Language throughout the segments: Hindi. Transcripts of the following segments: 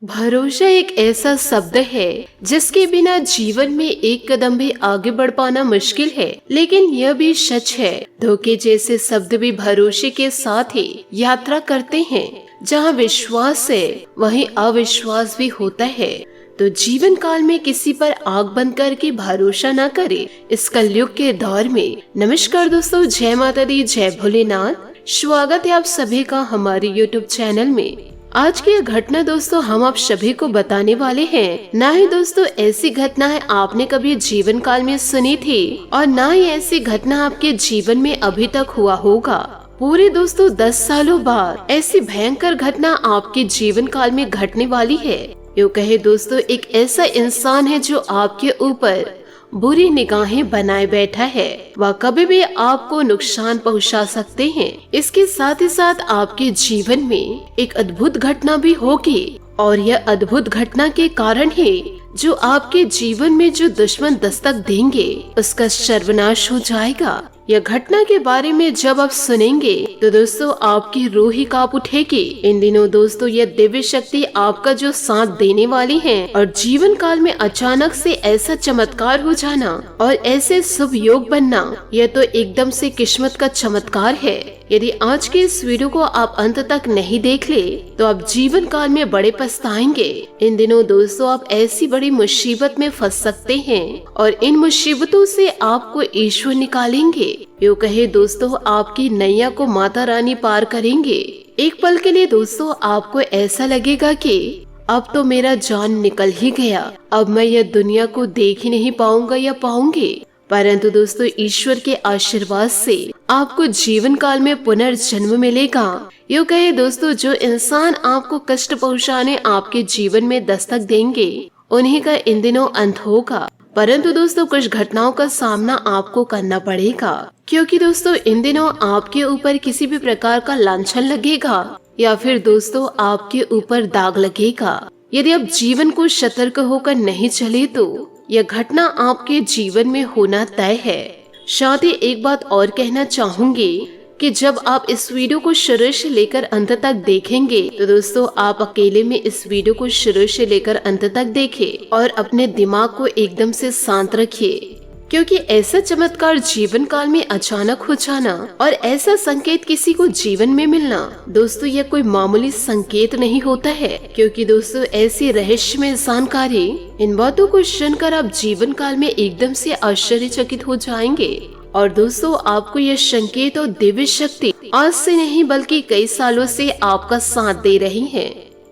भरोसा एक ऐसा शब्द है जिसके बिना जीवन में एक कदम भी आगे बढ़ पाना मुश्किल है। लेकिन यह भी सच है, धोखे जैसे शब्द भी भरोसे के साथ ही यात्रा करते हैं। जहाँ विश्वास है वहीं अविश्वास भी होता है। तो जीवन काल में किसी पर आंख बंद करके भरोसा न करे इस कलयुग के दौर में। नमस्कार दोस्तों, जय माता दी, जय भोलेनाथ। स्वागत है आप सभी का हमारे YouTube चैनल में। आज की यह घटना दोस्तों हम आप सभी को बताने वाले हैं। ना ही दोस्तों ऐसी घटनाएं आपने कभी जीवन काल में सुनी थी और ना ही ऐसी घटना आपके जीवन में अभी तक हुआ होगा। पूरे दोस्तों 10 सालों बाद ऐसी भयंकर घटना आपके जीवन काल में घटने वाली है। यूँ कहे दोस्तों एक ऐसा इंसान है जो आपके ऊपर बुरी निगाहें बनाए बैठा है। वह कभी भी आपको नुकसान पहुंचा सकते हैं। इसके साथ ही साथ आपके जीवन में एक अद्भुत घटना भी होगी और यह अद्भुत घटना के कारण ही जो आपके जीवन में जो दुश्मन दस्तक देंगे उसका सर्वनाश हो जाएगा। यह घटना के बारे में जब आप सुनेंगे तो दोस्तों आपकी रूह ही कांप उठेगी। इन दिनों दोस्तों यह दिव्य शक्ति आपका जो साथ देने वाली है और जीवन काल में अचानक से ऐसा चमत्कार हो जाना और ऐसे शुभ योग बनना, यह तो एकदम से किस्मत का चमत्कार है। यदि आज के इस वीडियो को आप अंत तक नहीं देख ले तो आप जीवन काल में बड़े पछताएंगे। इन दिनों दोस्तों आप ऐसी बड़ी मुसीबत में फंस सकते हैं और इन मुसीबतों से आपको ईश्वर निकालेंगे। यूँ कहे दोस्तों आपकी नैया को माता रानी पार करेंगे। एक पल के लिए दोस्तों आपको ऐसा लगेगा कि अब तो मेरा जान निकल ही गया, अब मैं यह दुनिया को देख ही नहीं पाऊंगा या पाऊंगी। परंतु दोस्तों ईश्वर के आशीर्वाद से आपको जीवन काल में पुनर्जन्म मिलेगा। यूँ कहे दोस्तों जो इंसान आपको कष्ट पहुंचाने आपके जीवन में दस्तक देंगे उन्हीं का इन दिनों अंत होगा। परंतु दोस्तों कुछ घटनाओं का सामना आपको करना पड़ेगा, क्योंकि दोस्तों इन दिनों आपके ऊपर किसी भी प्रकार का लांछन लगेगा या फिर दोस्तों आपके ऊपर दाग लगेगा। यदि आप जीवन को सतर्क होकर नहीं चले तो यह घटना आपके जीवन में होना तय है। साथ ही एक बात और कहना चाहूंगी कि जब आप इस वीडियो को शुरू से लेकर अंत तक देखेंगे तो दोस्तों आप अकेले में इस वीडियो को शुरू से लेकर अंत तक देखें और अपने दिमाग को एकदम से शांत रखिए, क्योंकि ऐसा चमत्कार जीवन काल में अचानक हो जाना और ऐसा संकेत किसी को जीवन में मिलना दोस्तों यह कोई मामूली संकेत नहीं होता है। क्योंकि दोस्तों ऐसी रहस्यमय जानकारी, इन बातों को सुनकर आप जीवन काल में एकदम से आश्चर्यचकित हो जाएंगे। और दोस्तों आपको यह संकेत और दिव्य शक्ति आज से नहीं बल्कि कई सालों से आपका साथ दे रही है।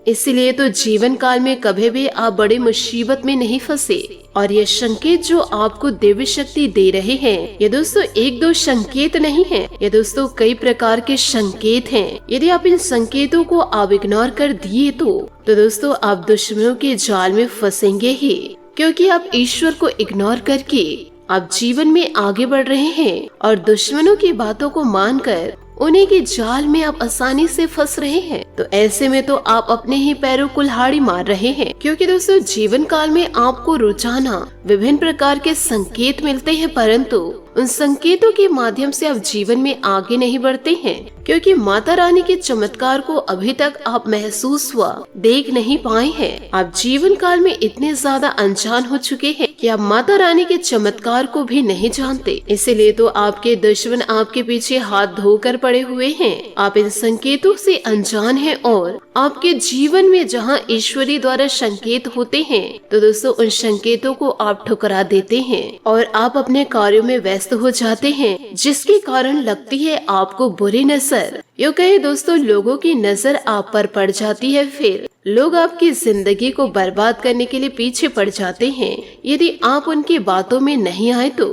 इसलिए तो जीवन काल में कभी भी आप बड़े मुसीबत में नहीं फंसे। और ये संकेत जो आपको दिव्य शक्ति दे रहे हैं ये दोस्तों एक दो संकेत नहीं है, ये दोस्तों कई प्रकार के संकेत हैं। यदि आप इन संकेतों को आप इग्नोर कर दिए तो दोस्तों आप दुश्मनों के जाल में फंसेंगे ही, क्योंकि आप ईश्वर को इग्नोर करके आप जीवन में आगे बढ़ रहे हैं और दुश्मनों की बातों को मानकर उन्हीं के जाल में आप आसानी से फंस रहे हैं। तो ऐसे में तो आप अपने ही पैरों कुल्हाड़ी मार रहे हैं, क्योंकि दोस्तों जीवन काल में आपको रोजाना विभिन्न प्रकार के संकेत मिलते हैं, परंतु उन संकेतों के माध्यम से आप जीवन में आगे नहीं बढ़ते हैं, क्योंकि माता रानी के चमत्कार को अभी तक आप महसूस व देख नहीं पाए हैं। आप जीवन काल में इतने ज्यादा अनजान हो चुके हैं कि आप माता रानी के चमत्कार को भी नहीं जानते। इसीलिए तो आपके दुश्मन आपके पीछे हाथ धोकर पड़े हुए हैं। आप इन संकेतों से अनजान हैं और आपके जीवन में जहां ईश्वरी द्वारा संकेत होते हैं तो दोस्तों उन संकेतों को आप ठुकरा देते हैं और आप अपने कार्यों में व्यस्त हो जाते हैं, जिसके कारण लगती है आपको बुरी नजर। यूँ कहे दोस्तों लोगों की नजर आप पर पड़ जाती है, फिर लोग आपकी जिंदगी को बर्बाद करने के लिए पीछे पड़ जाते हैं यदि आप उनकी बातों में नहीं आए तो।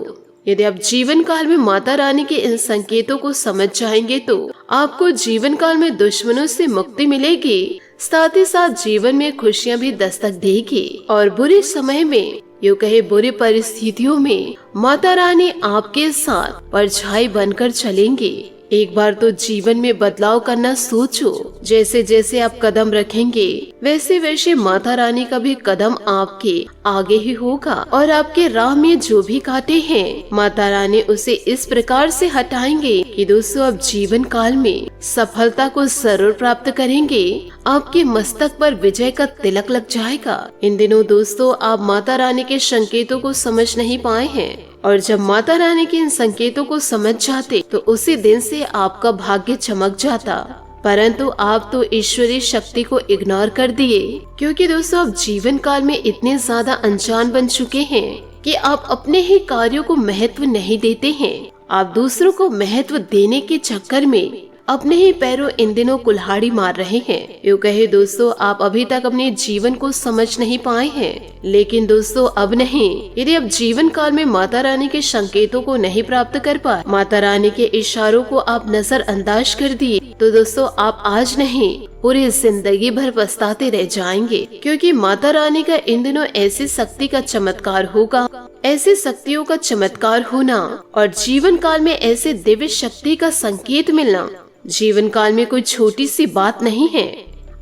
यदि आप जीवन काल में माता रानी के इन संकेतों को समझ जाएंगे तो आपको जीवन काल में दुश्मनों से मुक्ति मिलेगी, साथ ही साथ जीवन में खुशियां भी दस्तक देगी और बुरे समय में यूँ कहे बुरी परिस्थितियों में माता रानी आपके साथ परछाई बनकर चलेंगी। एक बार तो जीवन में बदलाव करना सोचो। जैसे जैसे आप कदम रखेंगे वैसे वैसे माता रानी का भी कदम आपके आगे ही होगा और आपके राह में जो भी कांटे हैं माता रानी उसे इस प्रकार से हटाएंगे कि दोस्तों आप जीवन काल में सफलता को जरूर प्राप्त करेंगे। आपके मस्तक पर विजय का तिलक लग जाएगा। इन दिनों दोस्तों आप माता रानी के संकेतों को समझ नहीं पाए हैं और जब माता रानी के इन संकेतों को समझ जाते तो उसी दिन से आपका भाग्य चमक जाता। परंतु आप तो ईश्वरीय शक्ति को इग्नोर कर दिए, क्योंकि दोस्तों आप जीवन काल में इतने ज्यादा अनजान बन चुके हैं कि आप अपने ही कार्यों को महत्व नहीं देते हैं। आप दूसरों को महत्व देने के चक्कर में अपने ही पैरों इन दिनों कुल्हाड़ी मार रहे हैं। यूँ कहे दोस्तों आप अभी तक अपने जीवन को समझ नहीं पाए हैं, लेकिन दोस्तों अब नहीं। यदि आप जीवन काल में माता रानी के संकेतों को नहीं प्राप्त कर पाए, माता रानी के इशारों को आप नजरअंदाज कर दिए, तो दोस्तों आप आज नहीं पूरी जिंदगी भर पछताते रह जाएंगे। क्योंकि माता रानी का इन दिनों ऐसी शक्ति का चमत्कार होगा, ऐसी शक्तियों का चमत्कार होना और जीवन काल में ऐसे दिव्य शक्ति का संकेत मिलना जीवन काल में कोई छोटी सी बात नहीं है।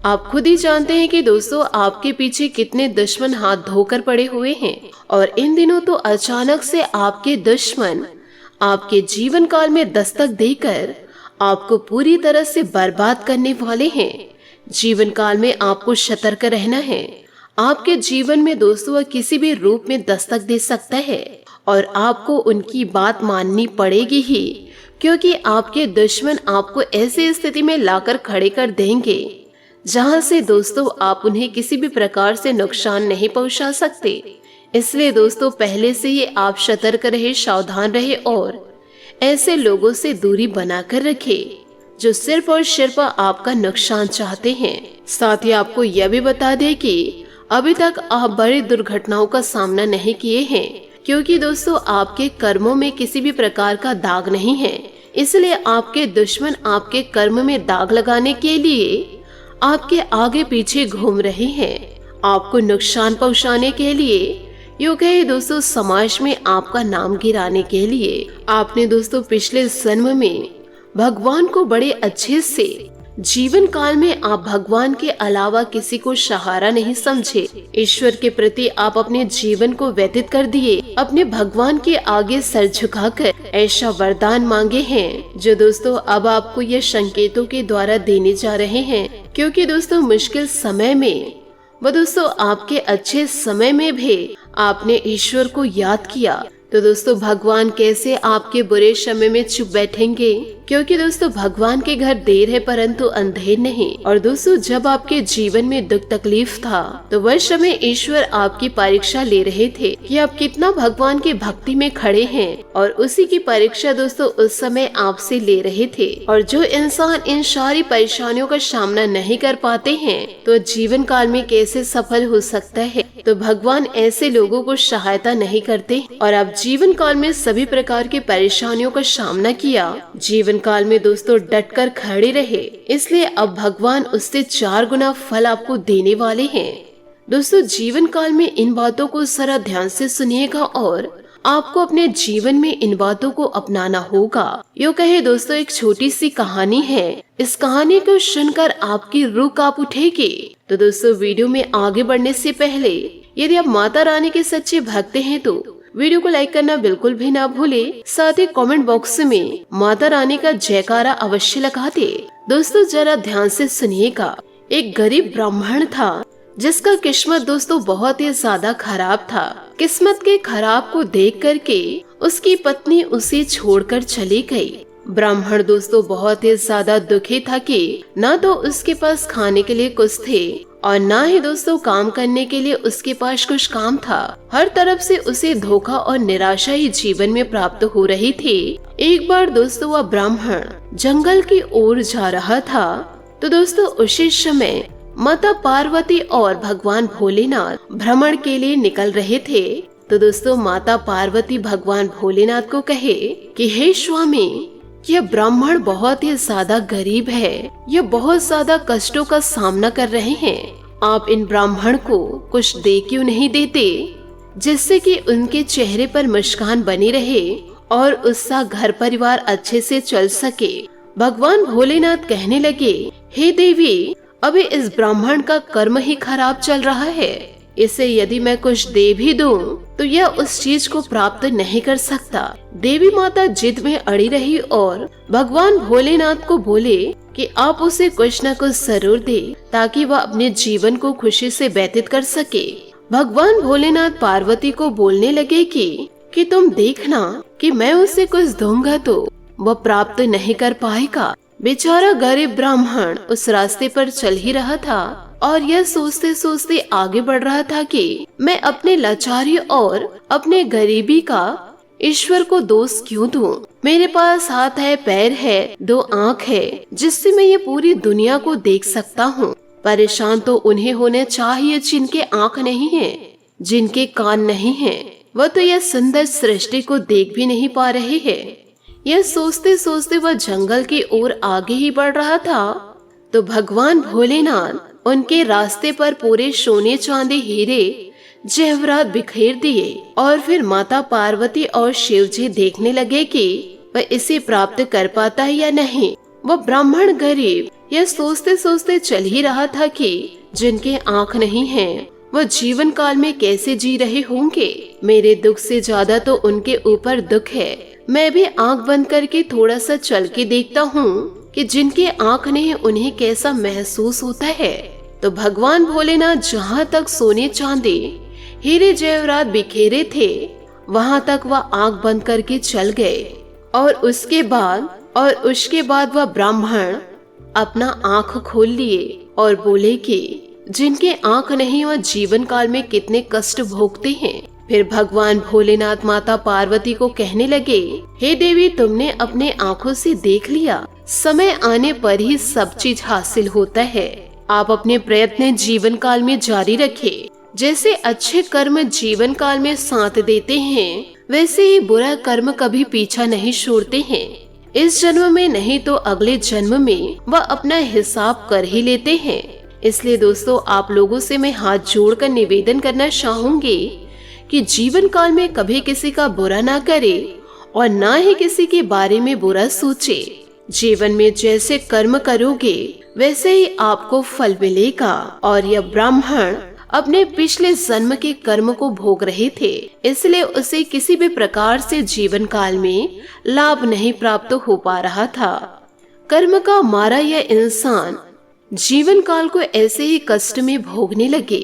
आप खुद ही जानते हैं कि दोस्तों आपके पीछे कितने दुश्मन हाथ धोकर पड़े हुए हैं और इन दिनों तो अचानक से आपके दुश्मन आपके जीवन काल में दस्तक देकर आपको पूरी तरह से बर्बाद करने वाले हैं। जीवन काल में आपको सतर्क रहना है। आपके जीवन में दोस्तों वह किसी भी रूप में दस्तक दे सकता है और आपको उनकी बात माननी पड़ेगी ही, क्योंकि आपके दुश्मन आपको ऐसी स्थिति में लाकर खड़े कर देंगे जहां से दोस्तों आप उन्हें किसी भी प्रकार से नुकसान नहीं पहुंचा सकते। इसलिए दोस्तों पहले से ही आप सतर्क रहे, सावधान रहे और ऐसे लोगों से दूरी बनाकर रखे जो सिर्फ और सिर्फ आपका नुकसान चाहते हैं। साथ ही आपको यह भी बता दें कि अभी तक आप बड़ी दुर्घटनाओं का सामना नहीं किए हैं, क्योंकि दोस्तों आपके कर्मों में किसी भी प्रकार का दाग नहीं है। इसलिए आपके दुश्मन आपके कर्म में दाग लगाने के लिए आपके आगे पीछे घूम रहे हैं, आपको नुकसान पहुंचाने के लिए, यूँ कहे दोस्तों समाज में आपका नाम गिराने के लिए। आपने दोस्तों पिछले जन्म में भगवान को बड़े अच्छे से, जीवन काल में आप भगवान के अलावा किसी को सहारा नहीं समझे। ईश्वर के प्रति आप अपने जीवन को व्यतीत कर दिए। अपने भगवान के आगे सर झुकाकर ऐसा वरदान मांगे हैं जो दोस्तों अब आपको ये संकेतों के द्वारा देने जा रहे हैं। क्योंकि दोस्तों मुश्किल समय में व दोस्तों आपके अच्छे समय में भी आपने ईश्वर को याद किया, तो दोस्तों भगवान कैसे आपके बुरे समय में चुप बैठेंगे। क्योंकि दोस्तों भगवान के घर देर है परंतु अंधेर नहीं। और दोस्तों जब आपके जीवन में दुख तकलीफ था तो वह समय ईश्वर आपकी परीक्षा ले रहे थे कि आप कितना भगवान की भक्ति में खड़े हैं, और उसी की परीक्षा दोस्तों उस समय आपसे ले रहे थे। और जो इंसान इन सारी परेशानियों का सामना नहीं कर पाते हैं तो जीवन काल में कैसे सफल हो सकता है। तो भगवान ऐसे लोगों को सहायता नहीं करते। और आप जीवन काल में सभी प्रकार की परेशानियों का सामना किया, जीवन काल में दोस्तों डटकर खड़े रहे, इसलिए अब भगवान उससे 4 गुना फल आपको देने वाले हैं। दोस्तों जीवन काल में इन बातों को जरा ध्यान से सुनिएगा और आपको अपने जीवन में इन बातों को अपनाना होगा। यूँ कहे दोस्तों एक छोटी सी कहानी है, इस कहानी को सुनकर आपकी रूह कांप उठेगी। तो दोस्तों वीडियो में आगे बढ़ने से पहले यदि आप माता रानी के सच्चे भक्त हैं तो वीडियो को लाइक करना बिल्कुल भी ना भूले। साथ ही कमेंट बॉक्स में माता रानी का जयकारा अवश्य लगा दे। दोस्तों जरा ध्यान से सुनिएगा। एक गरीब ब्राह्मण था जिसका किस्मत दोस्तों बहुत ही ज्यादा खराब था। किस्मत के खराब को देख करके उसकी पत्नी उसे छोड़कर चली गई। ब्राह्मण दोस्तों बहुत ही ज्यादा दुखी था कि ना तो उसके पास खाने के लिए कुछ थे और ना ही दोस्तों काम करने के लिए उसके पास कुछ काम था। हर तरफ से उसे धोखा और निराशा ही जीवन में प्राप्त हो रही थी। एक बार दोस्तों वह ब्राह्मण जंगल की ओर जा रहा था तो दोस्तों उसी समय माता पार्वती और भगवान भोलेनाथ भ्रमण के लिए निकल रहे थे। तो दोस्तों माता पार्वती भगवान भोलेनाथ को कहे कि हे स्वामी, यह ब्राह्मण बहुत ही ज्यादा गरीब है, यह बहुत ज्यादा कष्टों का सामना कर रहे हैं। आप इन ब्राह्मण को कुछ दे क्यों नहीं देते जिससे कि उनके चेहरे पर मुस्कान बनी रहे और उसका घर परिवार अच्छे से चल सके। भगवान भोलेनाथ कहने लगे, हे देवी, अभी इस ब्राह्मण का कर्म ही खराब चल रहा है। इसे यदि मैं कुछ दे भी दूं, तो यह उस चीज को प्राप्त नहीं कर सकता। देवी माता जिद में अड़ी रही और भगवान भोलेनाथ को बोले कि आप उसे कुछ न कुछ जरूर दे, ताकि वह अपने जीवन को खुशी से व्यतीत कर सके। भगवान भोलेनाथ पार्वती को बोलने लगे कि तुम देखना कि मैं उसे कुछ दूंगा तो वह प्राप्त नहीं कर पाएगा। बेचारा गरीब ब्राह्मण उस रास्ते पर चल ही रहा था और यह सोचते सोचते आगे बढ़ रहा था कि मैं अपने लाचारी और अपने गरीबी का ईश्वर को दोष क्यों दूं? मेरे पास हाथ है, पैर है, 2 आँख है, जिससे मैं ये पूरी दुनिया को देख सकता हूँ। परेशान तो उन्हें होने चाहिए जिनके आँख नहीं है, जिनके कान नहीं है। वह तो यह सुंदर सृष्टि को देख भी नहीं पा रहे हैं। यह सोचते सोचते वह जंगल की ओर आगे ही बढ़ रहा था, तो भगवान भोलेनाथ उनके रास्ते पर पूरे सोने चांदी हीरे जेवरात बिखेर दिए और फिर माता पार्वती और शिव जी देखने लगे कि वह इसे प्राप्त कर पाता है या नहीं। वह ब्राह्मण गरीब यह सोचते सोचते चल ही रहा था कि जिनके आँख नहीं है वह जीवन काल में कैसे जी रहे होंगे। मेरे दुख से ज्यादा तो उनके ऊपर दुख है। मैं भी आंख बंद करके थोड़ा सा चल के देखता हूँ कि जिनके आंख नहीं उन्हें कैसा महसूस होता है। तो भगवान भोलेनाथ जहाँ तक सोने चांदी हीरे जेवरात बिखेरे थे वहाँ तक वह आंख बंद करके चल गए और उसके बाद वह ब्राह्मण अपना आंख खोल लिए और बोले कि जिनके आंख नहीं वह जीवन काल में कितने कष्ट भोगते हैं। फिर भगवान भोलेनाथ माता पार्वती को कहने लगे, हे देवी, तुमने अपने आंखों से देख लिया, समय आने पर ही सब चीज हासिल होता है। आप अपने प्रयत्न जीवन काल में जारी रखें। जैसे अच्छे कर्म जीवन काल में साथ देते हैं, वैसे ही बुरा कर्म कभी पीछा नहीं छोड़ते हैं। इस जन्म में नहीं तो अगले जन्म में वह अपना हिसाब कर ही लेते हैं। इसलिए दोस्तों, आप लोगों से मैं हाथ जोड़कर निवेदन करना चाहूंगी कि जीवन काल में कभी किसी का बुरा ना करे और ना ही किसी के बारे में बुरा सोचे। जीवन में जैसे कर्म करोगे वैसे ही आपको फल मिलेगा। और यह ब्राह्मण अपने पिछले जन्म के कर्म को भोग रहे थे, इसलिए उसे किसी भी प्रकार से जीवन काल में लाभ नहीं प्राप्त हो पा रहा था। कर्म का मारा यह इंसान जीवन काल को ऐसे ही कष्ट में भोगने लगे।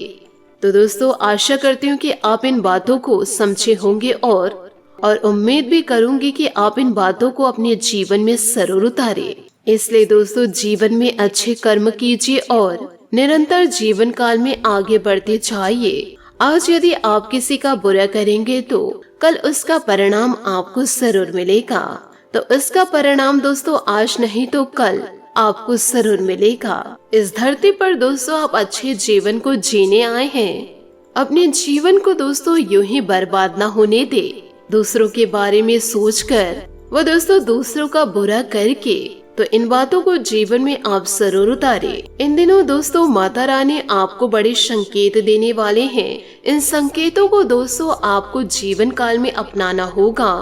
तो दोस्तों, आशा करती हूँ कि आप इन बातों को समझे होंगे और उम्मीद भी करूंगी कि आप इन बातों को अपने जीवन में जरूर उतारें। इसलिए दोस्तों, जीवन में अच्छे कर्म कीजिए और निरंतर जीवन काल में आगे बढ़ते जाइए। आज यदि आप किसी का बुरा करेंगे तो कल उसका परिणाम आपको जरूर मिलेगा। तो इसका परिणाम दोस्तों आज नहीं तो कल आपको जरूर मिलेगा। इस धरती पर दोस्तों आप अच्छे जीवन को जीने आए हैं। अपने जीवन को दोस्तों यूं ही बर्बाद न होने दे। दूसरों के बारे में सोचकर वो दोस्तों दूसरों का बुरा करके तो इन बातों को जीवन में आप जरूर उतारे। इन दिनों दोस्तों माता रानी आपको बड़े संकेत देने वाले हैं। इन संकेतों को दोस्तों आपको जीवन काल में अपनाना होगा,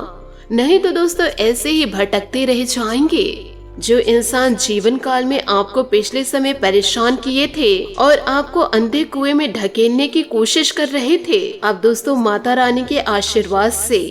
नहीं तो दोस्तों ऐसे ही भटकते रह जाएंगे। जो इंसान जीवन काल में आपको पिछले समय परेशान किए थे और आपको अंधे कुएं में ढकेलने की कोशिश कर रहे थे, अब दोस्तों माता रानी के आशीर्वाद से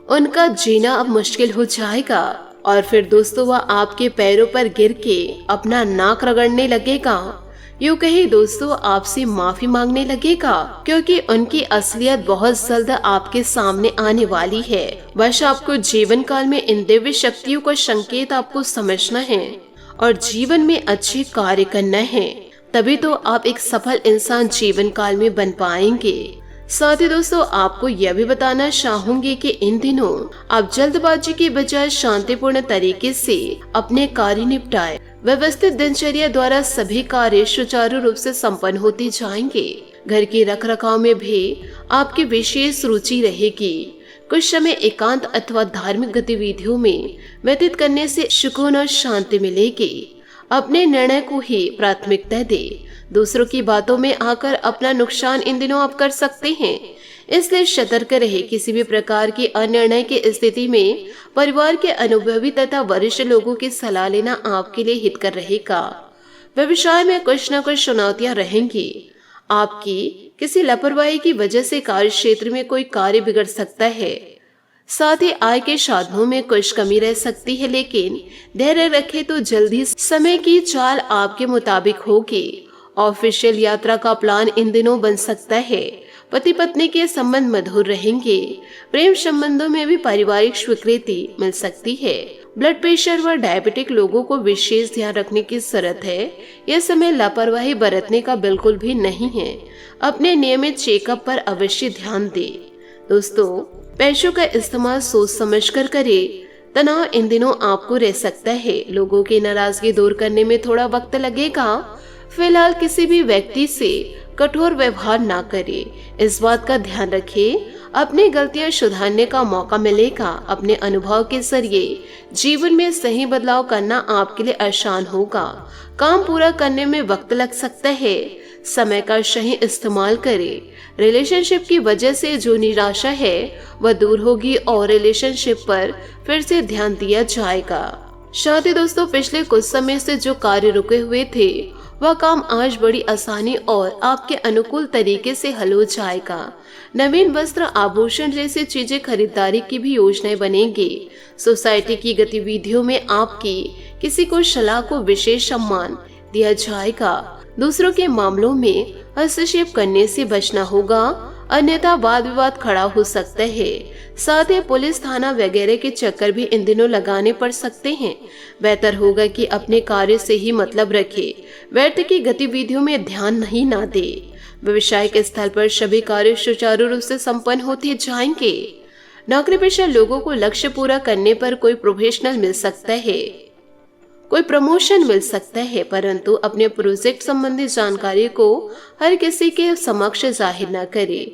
उनका जीना अब मुश्किल हो जाएगा। और फिर दोस्तों वह आपके पैरों पर गिर के अपना नाक रगड़ने लगेगा, यूँ कहीं दोस्तों आपसे माफी मांगने लगेगा, क्योंकि उनकी असलियत बहुत जल्द आपके सामने आने वाली है। बस आपको जीवन काल में इन दिव्य शक्तियों का संकेत आपको समझना है और जीवन में अच्छे कार्य करना है, तभी तो आप एक सफल इंसान जीवन काल में बन पाएंगे। साथ ही दोस्तों आपको यह भी बताना चाहूंगी कि इन दिनों आप जल्दबाजी के बजाय शांतिपूर्ण तरीके से अपने कार्य निपटाए। व्यवस्थित दिनचर्या द्वारा सभी कार्य सुचारू रूप से संपन्न होते जाएंगे। घर के रखरखाव में भी आपकी विशेष रुचि रहेगी। कुछ समय एकांत अथवा धार्मिक गतिविधियों में व्यतीत करने से सुकून और शांति मिलेगी। अपने निर्णय को ही प्राथमिकता दे। दूसरों की बातों में आकर अपना नुकसान इन दिनों आप कर सकते हैं, इसलिए सतर्क रहे। किसी भी प्रकार की अनिर्णय की स्थिति में परिवार के अनुभवी तथा वरिष्ठ लोगों की सलाह लेना आपके लिए हितकर रहेगा। व्यवसाय में कुछ न कुछ चुनौतियां रहेंगी। आपकी किसी लापरवाही की वजह से कार्य क्षेत्र में कोई कार्य बिगड़ सकता है। साथ ही आय के साधनों में कुछ कमी रह सकती है, लेकिन धैर्य रखें तो जल्दी समय की चाल आपके मुताबिक होगी। ऑफिशियल यात्रा का प्लान इन दिनों बन सकता है। पति पत्नी के संबंध मधुर रहेंगे। प्रेम संबंधों में भी पारिवारिक स्वीकृति मिल सकती है। ब्लड प्रेशर व डायबिटिक लोगों को विशेष ध्यान रखने की जरूरत है। यह समय लापरवाही बरतने का बिल्कुल भी नहीं है। अपने नियमित चेकअप पर अवश्य ध्यान दें। दोस्तों, पैसों का इस्तेमाल सोच समझकर करें। तनाव इन दिनों आपको रह सकता है। लोगों की नाराजगी दूर करने में थोड़ा वक्त लगेगा। फिलहाल किसी भी व्यक्ति से कठोर व्यवहार ना करें। इस बात का ध्यान रखें। अपनी गलतियां सुधारने का मौका मिलेगा। अपने अनुभव के जरिए जीवन में सही बदलाव करना आपके लिए आसान होगा। काम पूरा करने में वक्त लग सकता है। समय का सही इस्तेमाल करें। रिलेशनशिप की वजह से जो निराशा है वह दूर होगी और रिलेशनशिप पर फिर से ध्यान दिया जाएगा। साथ ही दोस्तों, पिछले कुछ समय से जो कार्य रुके हुए थे वह काम आज बड़ी आसानी और आपके अनुकूल तरीके से हल हो जाएगा। नवीन वस्त्र, आभूषण जैसी चीजें खरीदारी की भी योजनाएं बनेंगी। सोसाइटी की गतिविधियों में आपकी किसी को सलाह को विशेष सम्मान दिया जाएगा। दूसरों के मामलों में हस्तक्षेप करने से बचना होगा, अन्यथा वाद विवाद खड़ा हो सकता है। साथ ही पुलिस थाना वगैरह के चक्कर भी इन दिनों लगाने पड़ सकते हैं। बेहतर होगा कि अपने कार्य से ही मतलब रखे, व्यर्थ की गतिविधियों में ध्यान नहीं ना दे। व्यवसायिक स्थल पर सभी कार्य सुचारू रूप से संपन्न होते जाएंगे। नौकरी पेशा लोगों को लक्ष्य पूरा करने पर कोई प्रोफेशनल मिल सकता है, कोई प्रमोशन मिल सकता है, परंतु अपने प्रोजेक्ट संबंधी जानकारी को हर किसी के समक्ष जाहिर न करे,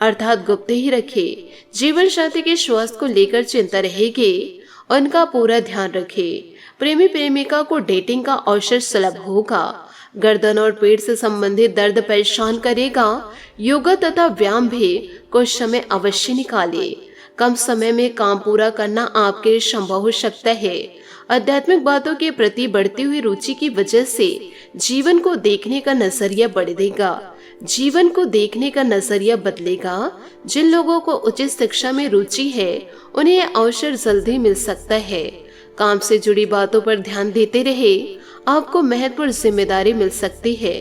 अर्थात गुप्त ही रखे। जीवन साथी के स्वास्थ्य को लेकर चिंता रहेगी, उनका पूरा ध्यान रखे। प्रेमी प्रेमिका को डेटिंग का अवसर सुलभ होगा। गर्दन और पेट से संबंधित दर्द परेशान करेगा। योगा तथा व्यायाम भी कुछ समय अवश्य निकाले। कम समय में काम पूरा करना आपके लिए संभव हो सकता है। आध्यात्मिक बातों के प्रति बढ़ती हुई रुचि की वजह से जीवन को देखने का नजरिया बढ़ेगा। जीवन को देखने का नजरिया बदलेगा। जिन लोगों को उचित शिक्षा में रुचि है उन्हें यह अवसर जल्दी मिल सकता है। काम से जुड़ी बातों पर ध्यान देते रहे, आपको महत्वपूर्ण जिम्मेदारी मिल सकती है।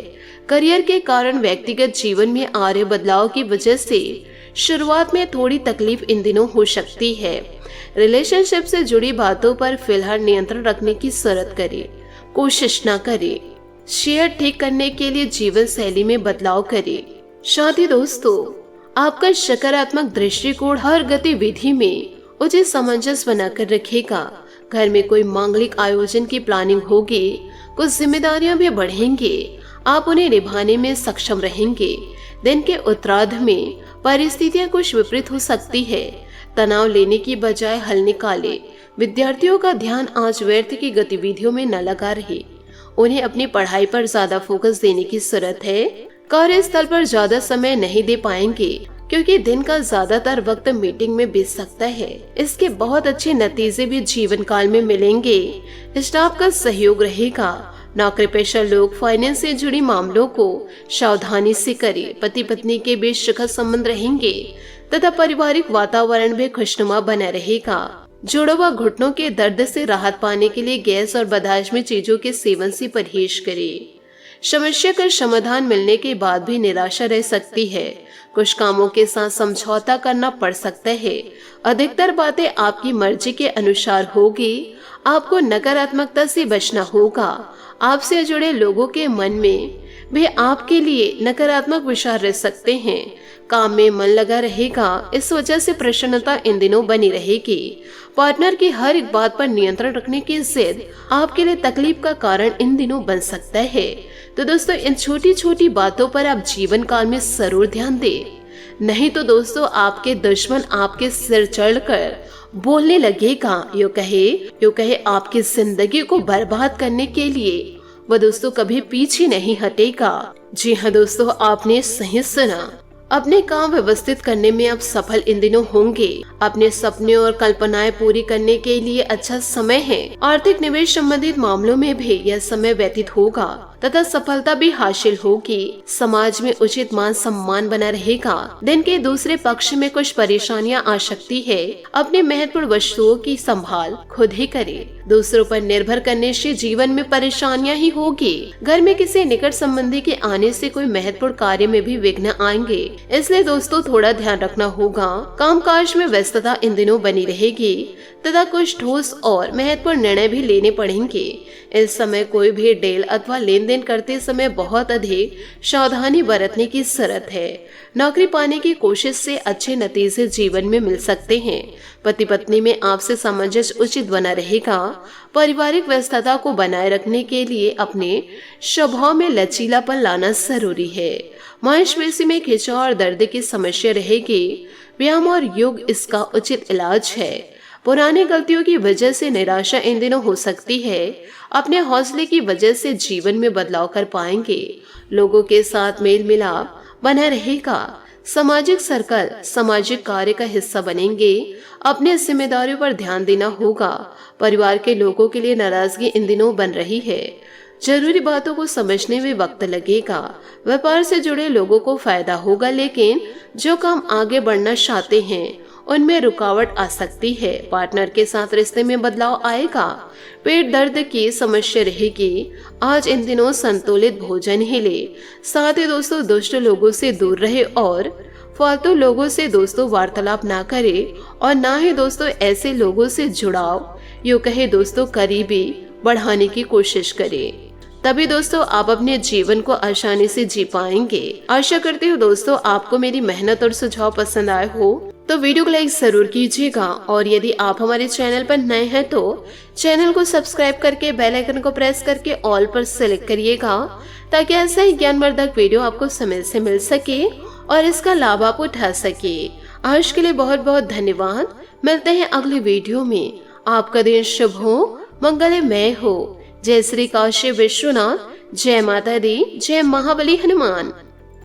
करियर के कारण व्यक्तिगत जीवन में आ रहे बदलाव की वजह से शुरुआत में थोड़ी तकलीफ इन दिनों हो सकती है। रिलेशनशिप से जुड़ी बातों पर फिलहाल नियंत्रण रखने की जरूरत करें, कोशिश न करें। शेयर ठीक करने के लिए जीवन शैली में बदलाव करें। साथ ही दोस्तों, आपका सकारात्मक दृष्टिकोण हर गतिविधि में उचित सामंजस्य बनाकर रखेगा। घर में कोई मांगलिक आयोजन की प्लानिंग होगी। कुछ जिम्मेदारियां भी बढ़ेंगी, आप उन्हें निभाने में सक्षम रहेंगे। दिन के उत्तरार्ध में परिस्थितियां कुछ विपरीत हो सकती है। तनाव लेने की बजाय हल निकाले। विद्यार्थियों का ध्यान आज व्यर्थ की गतिविधियों में न लगा रहे, उन्हें अपनी पढ़ाई पर ज्यादा फोकस देने की जरूरत है। कार्यस्थल पर ज्यादा समय नहीं दे पाएंगे क्योंकि दिन का ज्यादातर वक्त मीटिंग में बीत सकता है। इसके बहुत अच्छे नतीजे भी जीवन काल में मिलेंगे। स्टाफ का सहयोग रहेगा। नौकरी पेशा लोग फाइनेंस से जुड़ी मामलों को सावधानी से करें। पति पत्नी के बीच सुखद संबंध रहेंगे तथा पारिवारिक वातावरण भी खुशनुमा बना रहेगा। जोड़ों व घुटनों के दर्द से राहत पाने के लिए गैस और बदहजमी चीजों के सेवन से परहेज करें। समस्या का समाधान मिलने के बाद भी निराशा रह सकती है। कुछ कामों के साथ समझौता करना पड़ सकता है। अधिकतर बातें आपकी मर्जी के अनुसार होगी। आपको नकारात्मकता से बचना होगा। आपसे जुड़े लोगों के मन में भी आपके लिए नकारात्मक विचार रह सकते हैं। काम में मन लगा रहेगा, इस वजह से प्रसन्नता इन दिनों बनी रहेगी। पार्टनर की हर एक बात पर नियंत्रण रखने की जिद आपके लिए तकलीफ का कारण इन दिनों बन सकता है। तो दोस्तों, इन छोटी छोटी बातों पर आप जीवन काल में जरूर ध्यान दें, नहीं तो दोस्तों आपके दुश्मन आपके सिर चढ़कर बोलने लगेगा। यो कहे आपकी जिंदगी को बर्बाद करने के लिए वह दोस्तों कभी पीछे नहीं हटेगा। जी हाँ दोस्तों, आपने सही सुना। अपने काम व्यवस्थित करने में आप सफल इन दिनों होंगे। अपने सपने और कल्पनाएं पूरी करने के लिए अच्छा समय है। आर्थिक निवेश संबंधित मामलों में भी यह समय व्यतीत होगा तथा सफलता भी हासिल होगी। समाज में उचित मान सम्मान बना रहेगा। दिन के दूसरे पक्ष में कुछ परेशानियां आ सकती है। अपने महत्वपूर्ण वस्तुओं की संभाल खुद ही करें। दूसरों पर निर्भर करने से जीवन में परेशानियां ही होगी। घर में किसी निकट संबंधी के आने से कोई महत्वपूर्ण कार्य में भी विघ्न आएंगे, इसलिए दोस्तों थोड़ा ध्यान रखना होगा। कामकाज में व्यस्तता इन दिनों बनी रहेगी तथा कुछ ठोस और महत्वपूर्ण निर्णय भी लेने पड़ेंगे। इस समय कोई भी डील अथवा लेन देन करते समय बहुत अधिक सावधानी बरतने की जरूरत है। नौकरी पाने की कोशिश से अच्छे नतीजे जीवन में मिल सकते हैं। पति पत्नी में आपसे सामंजस्य उचित बना रहेगा। पारिवारिक व्यस्तता को बनाए रखने के लिए अपने स्वभाव में लचीलापन लाना जरूरी है। मांसपेशी में खिंचाव और दर्द की समस्या रहेगी। व्यायाम और योग इसका उचित इलाज है। पुरानी गलतियों की वजह से निराशा इन दिनों हो सकती है। अपने हौसले की वजह से जीवन में बदलाव कर पाएंगे। लोगों के साथ मेल मिलाप बना रहेगा। सामाजिक सर्कल सामाजिक कार्य का हिस्सा बनेंगे। अपने जिम्मेदारियों पर ध्यान देना होगा। परिवार के लोगों के लिए नाराजगी इन दिनों बन रही है। जरूरी बातों को समझने में वक्त लगेगा। व्यापार से जुड़े लोगों को फायदा होगा, लेकिन जो काम आगे बढ़ना चाहते हैं उनमें रुकावट आ सकती है। पार्टनर के साथ रिश्ते में बदलाव आएगा। पेट दर्द की समस्या रहेगी। आज इन दिनों संतुलित भोजन ही ले। साथ ही दोस्तों दुष्ट लोगों से दूर रहे और फालतू लोगों से दोस्तों वार्तालाप ना करे और ना ही दोस्तों ऐसे लोगों से जुड़ाव यूं कहे दोस्तों करीबी बढ़ाने की कोशिश करें। तभी दोस्तों आप अपने जीवन को आसानी से जी पाएंगे। आशा करती हूँ दोस्तों आपको मेरी मेहनत और सुझाव पसंद आए हो तो वीडियो को लाइक जरूर कीजिएगा और यदि आप हमारे चैनल पर नए हैं तो चैनल को सब्सक्राइब करके बेल आइकन को प्रेस करके ऑल पर सेलेक्ट करिएगा, ताकि ऐसा ही ज्ञानवर्धक वीडियो आपको समय से मिल सके और इसका लाभ आप उठा सके। आज के लिए बहुत बहुत धन्यवाद। मिलते हैं अगले वीडियो में। आपका दिन शुभ हो, मंगलमय हो। जय श्री काशी विश्वनाथ। जय माता दी। जय महाबली हनुमान।